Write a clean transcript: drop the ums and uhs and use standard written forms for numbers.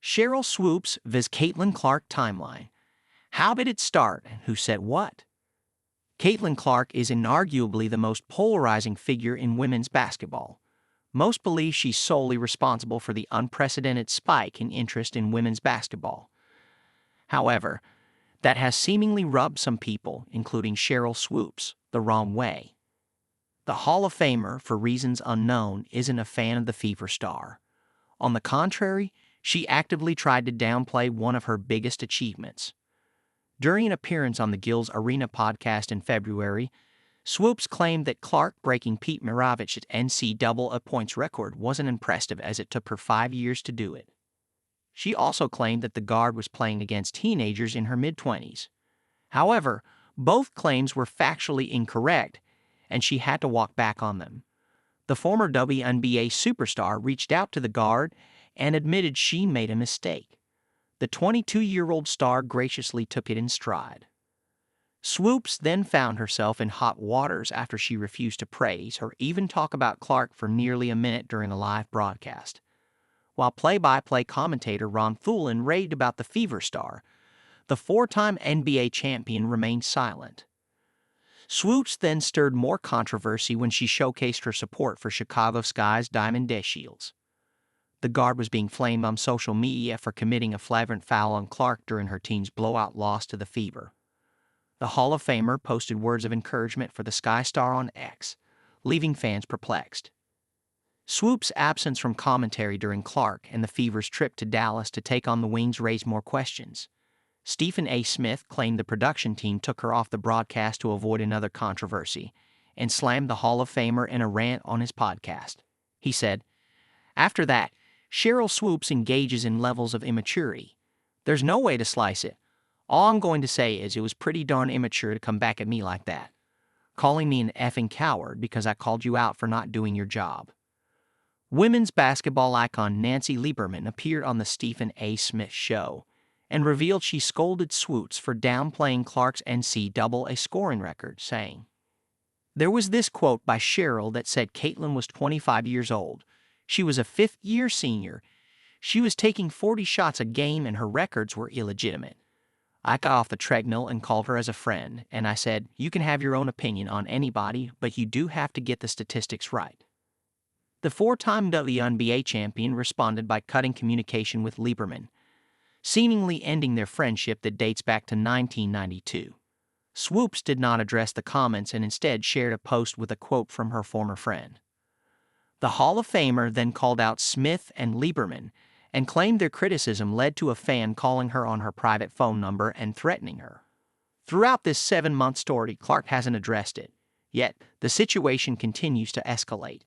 Sheryl Swoopes vs. Caitlin Clark timeline. How did it start and who said what? Caitlin Clark is inarguably the most polarizing figure in women's basketball. Most believe she's solely responsible for the unprecedented spike in interest in women's basketball. However, that has seemingly rubbed some people, including Sheryl Swoopes, the wrong way. The Hall of Famer, for reasons unknown, isn't a fan of the Fever star. On the contrary, she actively tried to downplay one of her biggest achievements. During an appearance on the Gil's Arena podcast in February, Swoopes claimed that Clark breaking Pete Maravich's NCAA points record wasn't impressive as it took her 5 years to do it. She also claimed that the guard was playing against teenagers in her mid-20s. However, both claims were factually incorrect, and she had to walk back on them. The former WNBA superstar reached out to the guard and admitted she made a mistake. The 22-year-old star graciously took it in stride. Swoopes then found herself in hot waters after she refused to praise or even talk about Clark for nearly a minute during a live broadcast. While play-by-play commentator Ron Thulin raved about the Fever star, the four-time NBA champion remained silent. Swoopes then stirred more controversy when she showcased her support for Chicago Sky's Diamond DeShields. The guard was being flamed on social media for committing a flagrant foul on Clark during her team's blowout loss to the Fever. The Hall of Famer posted words of encouragement for the Sky Star on X, leaving fans perplexed. Swoopes' absence from commentary during Clark and the Fever's trip to Dallas to take on the Wings raised more questions. Stephen A. Smith claimed the production team took her off the broadcast to avoid another controversy and slammed the Hall of Famer in a rant on his podcast. He said, "After that, Sheryl Swoopes engages in levels of immaturity. There's no way to slice it. All I'm going to say is it was pretty darn immature to come back at me like that, calling me an effing coward because I called you out for not doing your job." Women's basketball icon Nancy Lieberman appeared on the Stephen A. Smith Show and revealed she scolded Swoopes for downplaying Clark's NCAA scoring record, saying, "There was this quote by Sheryl that said Caitlin was 25 years old. She was a fifth-year senior. She was taking 40 shots a game and her records were illegitimate. I got off the treadmill and called her as a friend, and I said, you can have your own opinion on anybody, but you do have to get the statistics right." The four-time WNBA champion responded by cutting communication with Lieberman, seemingly ending their friendship that dates back to 1992. Swoopes did not address the comments and instead shared a post with a quote from her former friend. The Hall of Famer then called out Smith and Lieberman and claimed their criticism led to a fan calling her on her private phone number and threatening her. Throughout this 7-month story, Clark hasn't addressed it, yet the situation continues to escalate.